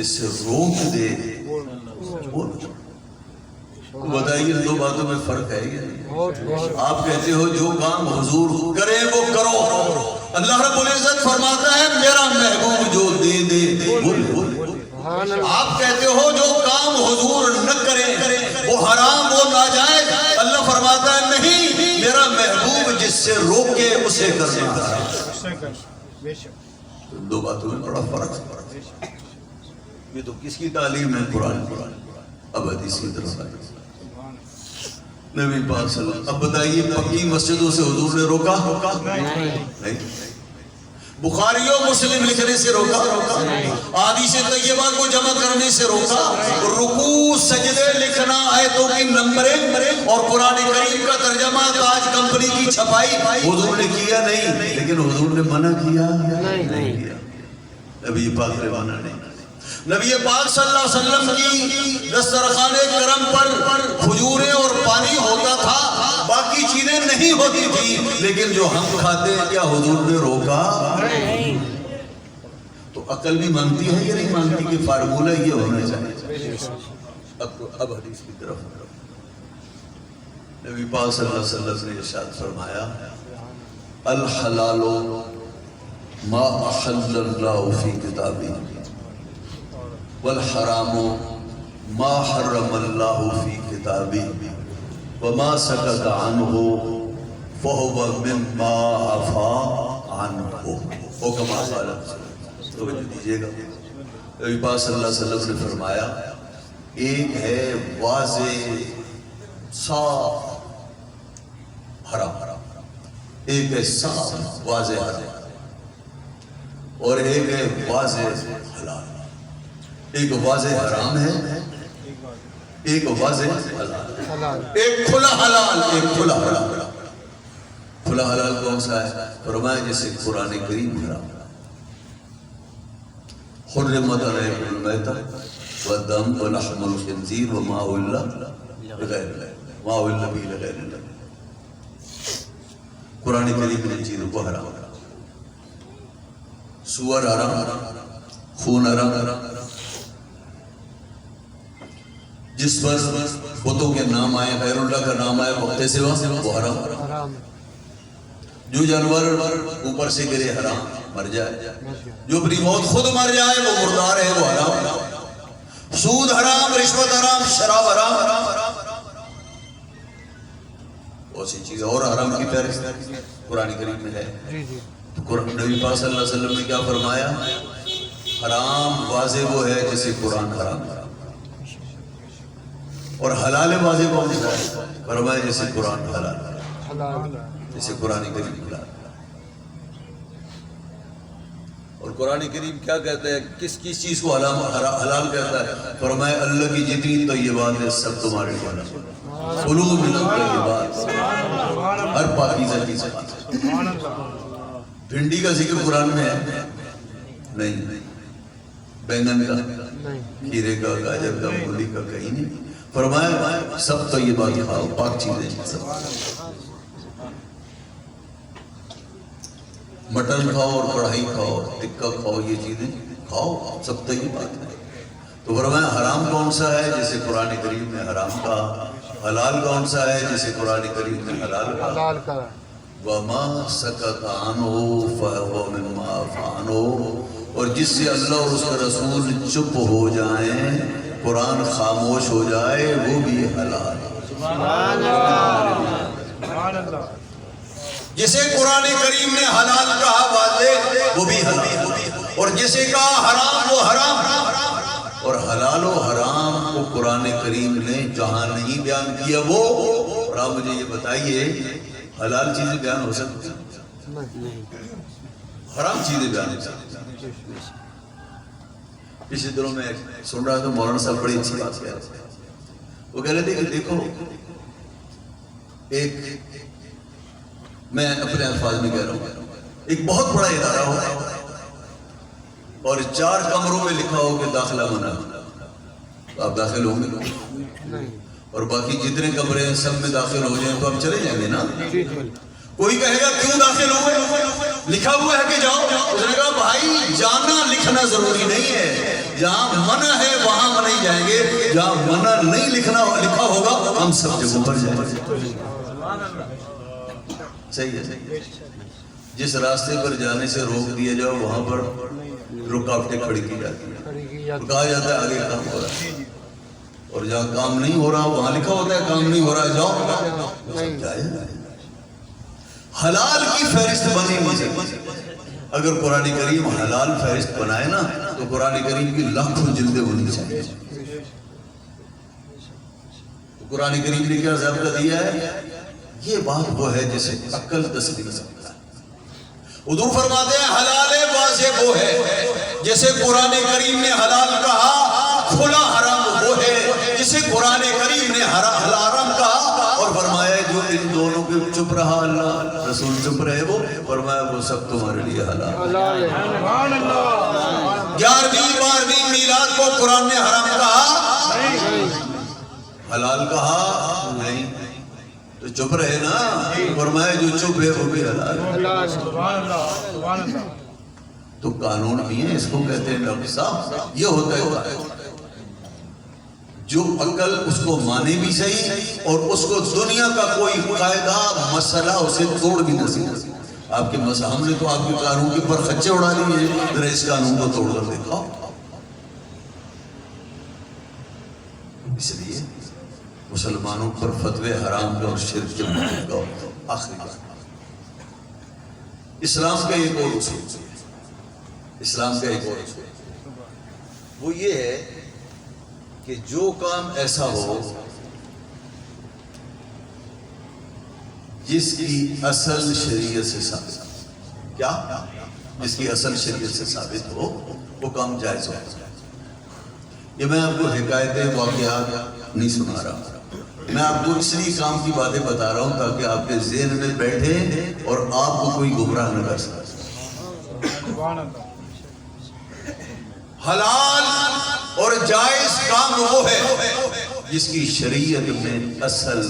جس سے روک دے بتائیے دو باتوں میں فرق ہے یہ؟ آپ کہتے ہو جو کام حضور کرے وہ کرو، اللہ رب العزت فرماتا ہے میرا محبوب جو دے دے آپ کہتے ہو جو کام حضور نہ کرے وہ حرام وہ ناجائز، اللہ فرماتا ہے نہیں میرا محبوب جس سے روکے اسے کرنا حرام۔ دو باتوں میں بڑا فرق ہے۔ یہ تو کس کی تعلیم ہے؟ قرآن۔ اب حدیث کی طرف آئے نبی پاک صلی اللہ علیہ وسلم۔ اب بتائیے پکی مسجدوں سے حضور نے روکا؟ نہیں۔ بخاری و مسلم لکھنے سے روکا؟ احادیث طیبہ کو جمع کرنے سے روکا؟ رکوع سجدے لکھنا، آیتوں کی نمبرنگ اور قرآن کریم کا ترجمہ تاج کمپنی کی چھپائی حضور نے کیا نہیں، لیکن حضور نے منع کیا نہیں کیا۔ نبی پاک نے منع نہیں۔ نبی پاک صلی اللہ علیہ وسلم کی دسترخوان کرم پر کھجوریں اور پانی ہوتا تھا، باقی چیزیں نہیں ہوتی تھی، لیکن جو ہم کھاتے ہیں کیا حضور نے روکا؟ تو عقل بھی مانتی ہے یا نہیں مانتی کہ فارمولہ یہ ہونا چاہیے؟ اب حدیث کی طرف نبی پاک صلی اللہ علیہ وسلم نے ارشاد فرمایا الحلال ما احل اللہ فی کتابی والحرام ما حرم اللہ فی کتابی وما سکت عنہ فہو مما عفا عنہ۔ وہ کما قال، توجہ دیجئے گا، نبی پاک صلی اللہ علیہ وسلم نے فرمایا ایک ہے واضح صاف حرام، ایک ہے صاف واضح حرام، اور ایک ہے واضح حلال۔ ایک واضح حرام ہے، ایک واضح حلال، ایک کھلا حلال، ایک کھلا حرام۔ کھلا حلال کون سا ہے؟ فرمایا جیسے قرآن کریم حرام، حرمت علیکم المیتۃ والدم ولحم الخنزیر وما اہل بغیر اللہ۔ قرآن کریم نے چیزوں کو حرام، سور حرام، خون حرام، جس پر بتوں کے نام آئے، غیر اللہ کا نام آئے وقت سوا وہ حرام۔ جو جانور اوپر سے گرے حرام، مر جائے، جو اپنی موت خود مر جائے وہ مردار ہے، وہ حرام۔ سود حرام، رشوت حرام، شراب حرام، بہت سی چیزیں اور حرام کی فہرست قرآن کریم میں ہے۔ تو نبی پاک صلی اللہ علیہ وسلم نے کیا فرمایا؟ حرام واضح وہ ہے جیسے قرآن حرام، اور حلال واضح کون سا ہے؟ فرمایا جیسے قرآن حلال، جیسے قرآن کریم حلال۔ اور قرآن کریم کیا کہتا ہے؟ کس چیز کو حلال کہتا ہے؟ فرمایا اللہ کی جتنی طیبات ہے سب تمہارے لیے حلال، کلوا من الطیبات، ہر پاکیزہ چیز۔ بھنڈی کا ذکر قرآن میں ہے نہیں، بینگن کا، کھیرے کا، گاجر کا، مولی کا کہیں نہیں۔ فرمایا سب طیبات کھاؤ، پاک چیزیں سب۔ مٹن کھاؤ اور کڑھائی کھاؤ، ٹکا کھاؤ، یہ چیزیں کھاؤ، سب طیبات ہیں۔ تو فرمایا حرام کون سا ہے؟ جیسے قرآن کریم نے حرام کہا۔ حلال کون سا ہے؟ جیسے قرآن کریم نے حلال کہا۔ وَمَا سَكَتَ عَنْهُ فَهُوَ مِمَّا عَفَا عَنْهُ، اور جس سے اللہ اور اس کا رسول چپ ہو جائیں، قرآن خاموش ہو جائے، وہ بھی حلال۔ جسے قرآن کریم نے حلال کہا واضح، وہ بھی حلال، اور جسے کہا حرام وہ حرام۔ اور حلال و حرام کو قرآن کریم نے جہاں نہیں بیان کیا وہ، اور آپ مجھے یہ بتائیے حلال چیزیں بیان ہو سکتی ہیں؟ حرام چیزیں بیان ہو سکتی ہیں؟ پچھلے دنوں میں سن رہا تھا، مولانا صاحب بڑی اچھی بات کہہ رہے تھے۔ وہ کہہ رہے تھے کہ دیکھو، ایک میں اپنے الفاظ میں کہہ رہا ہوں، ایک بہت بڑا ادارہ ہو اور 4 کمروں میں لکھا ہو کہ داخلہ منع، تو آپ داخل ہوں گے؟ اور باقی جتنے کمرے ہیں سب میں داخل ہو جائیں تو آپ چلے جائیں گے نا؟ کوئی کہے گا کیوں داخل ہوئے؟ لکھا ہوا ہے کہ جاؤ۔ اس نے کہا بھائی جانا لکھنا ضروری نہیں ہے، جہاں منع ہے وہاں نہیں جائیں گے، جہاں منع نہیں لکھا ہوگا ہم سب جگہوں پر جائیں گے۔ صحیح ہے، جس راستے پر جانے سے روک دیا جاؤ وہاں پر رکاوٹیں کھڑی کی جاتی ہیں، کہا جاتا ہے آگے کام ہو رہا ہے، اور جہاں کام نہیں ہو رہا وہاں لکھا ہوتا ہے کام نہیں ہو رہا ہے، جاؤ جائے۔ حلال کی فہرست بنی نہیں سکتی۔ اگر قرآن کریم حلال فہرست بنائے نا تو قرآن کریم کی لاکھوں جلدیں ہونی چاہیے۔ قرآن کریم نے کیا ضابطہ دیا ہے؟ یہ بات وہ ہے جسے عقل تسلیم سکتا ہے۔ حضور فرماتے ہیں حلال واضح وہ ہے جیسے قرآن کریم نے حلال کہا، کھلا حرام وہ ہے جسے قرآن کریم نے حرام کہا، اور فرمایا جو ان دونوں کے چپ رہا اللہ رسول چپ رہے وہ فرمایا وہ سب تمہارے لیے حلال ہے۔ 11ویں 12ویں میلاد کو قرآن نے حرام کہا، حلال کہا نہیں، تو چپ رہے نا، فرمایا جو چپ ہے وہ بھی حلال ہے۔ تو قانون بھی ہے، اس کو کہتے ہیں ڈاکٹر صاحب، یہ ہوتا ہے جو عقل اس کو مانے بھی صحیح اور اس کو دنیا کا کوئی قاعدہ مسئلہ اسے توڑ بھی نہ سکے۔ آپ کے ہم نے تو آپ کے قانون کے پر خچے اڑا دیے، ذرا اس قانون کو توڑ کر دیکھا۔ اس لیے مسلمانوں پر فتوے حرام کے اور شرک کے منع کا آخری بات۔ اسلام کا ایک اور اصول ہے، اسلام کا ایک اور اصول وہ یہ ہے کہ جو کام ایسا ہو جس کی اصل شریعت سے ثابت، کیا جس کی اصل شریعت سے ثابت ہو وہ کام جائز ہو۔ یہ میں آپ کو حکایتیں واقعات نہیں سنا رہا، میں آپ کو اس لیے کام کی باتیں بتا رہا ہوں تاکہ آپ کے ذہن میں بیٹھے اور آپ کو کوئی گمراہ نہ کر سکے۔ حلال اور جائز کام وہ ہے جس کی شریعت میں اصل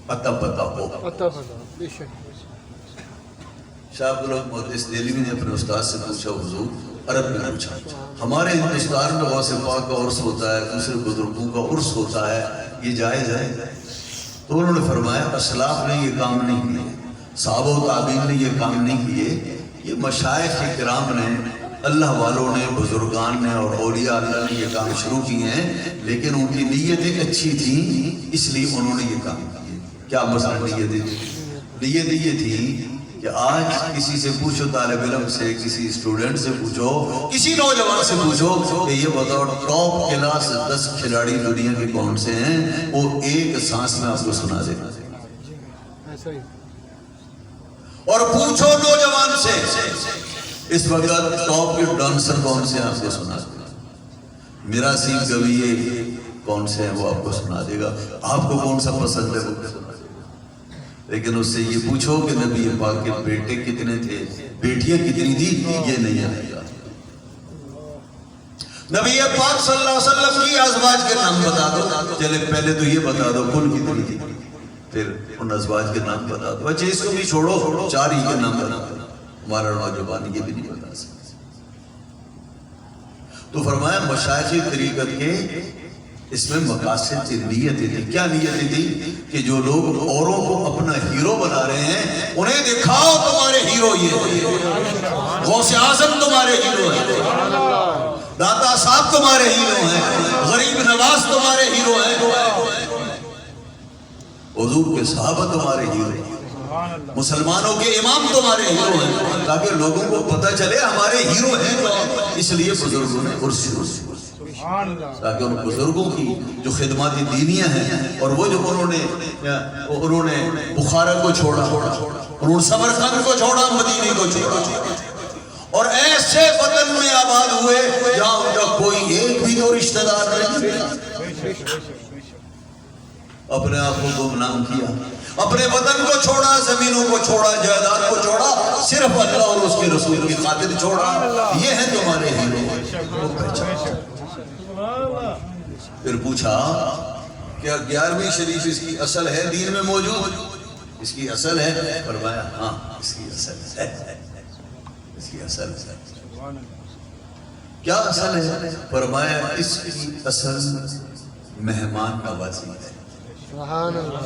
پتہ ہو۔ شاہ عبداللہ محدث دہلوی نے اپنے استاد سے پوچھا، حضور عرب میں پوچھا، ہمارے ہندوستان میں غوث پاک کا عرس ہوتا ہے، دوسرے بزرگوں کا عرس ہوتا ہے، یہ جائز ہے؟ تو انہوں نے فرمایا اسلاف نے یہ کام نہیں کیے، صحابہ و تابعین نے یہ کام نہیں کیے، یہ مشائخ کرام نے، اللہ والوں نے، بزرگان نے اور اولیاء اللہ نے یہ کام شروع کیے ہیں، لیکن ان کی نیتیں اچھی تھیں اس لیے انہوں نے یہ کام کیے۔ کیا مثلا نیت یہ تھی کہ آج کسی سے پوچھو، طالب علم سے، کسی اسٹوڈنٹ سے پوچھو، کسی نوجوان سے پوچھو کہ یہ بتاؤ ٹاپ کلاس 10 کھلاڑی دنیا کے کون سے ہیں، وہ ایک سانس میں آپ کو سنا دے گا۔ اور پوچھو نوجوان سے اس وقت ٹاپ کے ڈانسر کون سے ہیں، آپ کو سنا دے گا۔ میرا سی گویے کون سے ہیں وہ آپ کو سنا دے گا۔ آپ کو کون سا پسند ہے وہ سنا دے گا۔ لیکن اس سے یہ پوچھو کہ نبی پاک کے بیٹے کتنے تھے، بیٹیاں کتنی تھی، یہ نہیں آئے گا۔ نبی پاک صلی اللہ علیہ وسلم کی ازواج کے نام بتا دو، چلے پہلے تو یہ بتا دو کل کتنی تھی، پھر ان ازواج کے نام بتا دو۔ اچھا اس کو بھی چھوڑو، 4 ہی کے نام بتا دو، ہمارا نوجوان یہ بھی نہیں بتا سکتا۔ تو فرمایا مشائخ طریقت کے اس میں مقاصد نیتیں تھی۔ کیا نیتیں تھی؟ کہ جو لوگ اوروں کو اپنا ہیرو بنا رہے ہیں انہیں دکھاؤ تمہارے ہیرو یہ، غوث اعظم تمہارے ہیرو ہیں، داتا صاحب تمہارے ہیرو ہیں، غریب نواز تمہارے ہیرو ہیں، حضور کے صحابہ تمہارے ہیرو ہیں، مسلمانوں کے امام تمہارے ہیرو ہیں، تاکہ لوگوں کو پتہ چلے ہمارے ہیرو ہیں۔ اس لیے بزرگوں نے عرس شروع کی، تاکہ ان بزرگوں کی جو خدمات دینیہ ہیں، اور وہ جو انہوں نے بخارا کو چھوڑا، انہوں نے سمرقند کو چھوڑا، مدینے کو چھوڑا، اور ایسے وطن میں آباد ہوئے جہاں ان کا کوئی ایک بھی تو رشتہ دار نہیں، اپنے آپ کو گمنام کیا، اپنے وطن کو چھوڑا، زمینوں کو چھوڑا، جائیداد کو چھوڑا، صرف اللہ اور اس کے رسول کی خاطر چھوڑا۔ یہ ہیں تمہارے ہیرو۔ پھر پوچھا کیا 11ویں شریف اس کی اصل ہے دین میں موجود؟ اس کی اصل ہے؟ فرمایا ہاں اس کی اصل ہے، اس کی اصل ہے۔ کیا اصل ہے؟ فرمایا اس کی اصل مہمان نوازی ہے۔ سبحان اللہ۔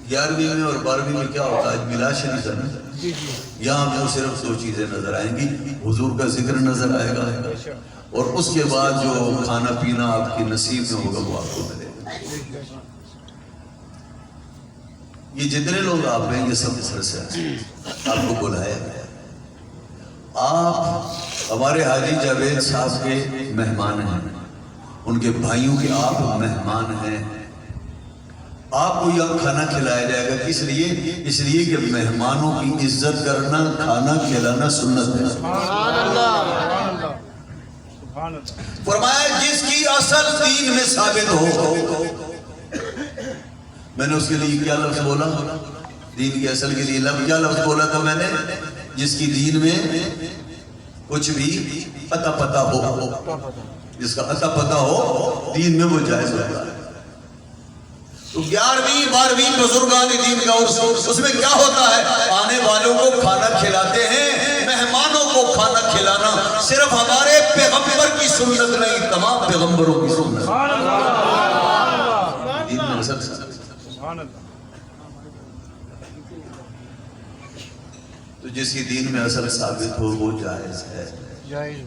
11ویں میں اور 12ویں میں کیا ہوتا ہے؟ میلاد شریف ہے نا، یہاں ہمیں صرف دو چیزیں نظر آئیں گی، حضور کا ذکر نظر آئے گا، اور اس کے بعد جو کھانا پینا آپ کی نصیب میں ہوگا وہ آپ کو ملے گا۔ یہ جتنے لوگ آپ ہیں یہ سب سر سے آپ کو بلایا گیا، آپ ہمارے حاجی جاوید صاحب کے مہمان ہیں، ان کے بھائیوں کے آپ مہمان ہیں۔ آپ کو یہاں کھانا کھلایا جائے گا، کس لیے؟ اس لیے کہ مہمانوں کی عزت کرنا، کھانا کھلانا سنت ہے۔ سبحان اللہ۔ فرمایا جس کی اصل دین میں ثابت ہو، میں نے اس کے لیے کیا لفظ بولا؟ دین کی اصل کے لیے کیا لفظ بولا تھا میں نے؟ جس کی دین میں کچھ بھی عطا پتہ ہو، جس کا عطا پتہ ہو دین میں وہ جائز ہوگا۔ تو 11ویں 12ویں بزرگان دین کا اس میں کیا ہوتا ہے؟ آنے والوں کو کھانا کھلاتے ہیں۔ مہمانوں کو کھانا کھلانا صرف ہمارے پیغمبر کی سنت نہیں، تمام پیغمبروں کی سنت ہے۔ دین میں اصل تو جس کی دین میں اصل ثابت ہو وہ جائز ہے۔ جائز۔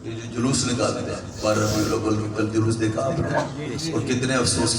یہ جو جلوس نکالتے ہیں 12 ربیع الاول میں، کل جلوس دیکھا آپ نے، اور کتنے افسوس کی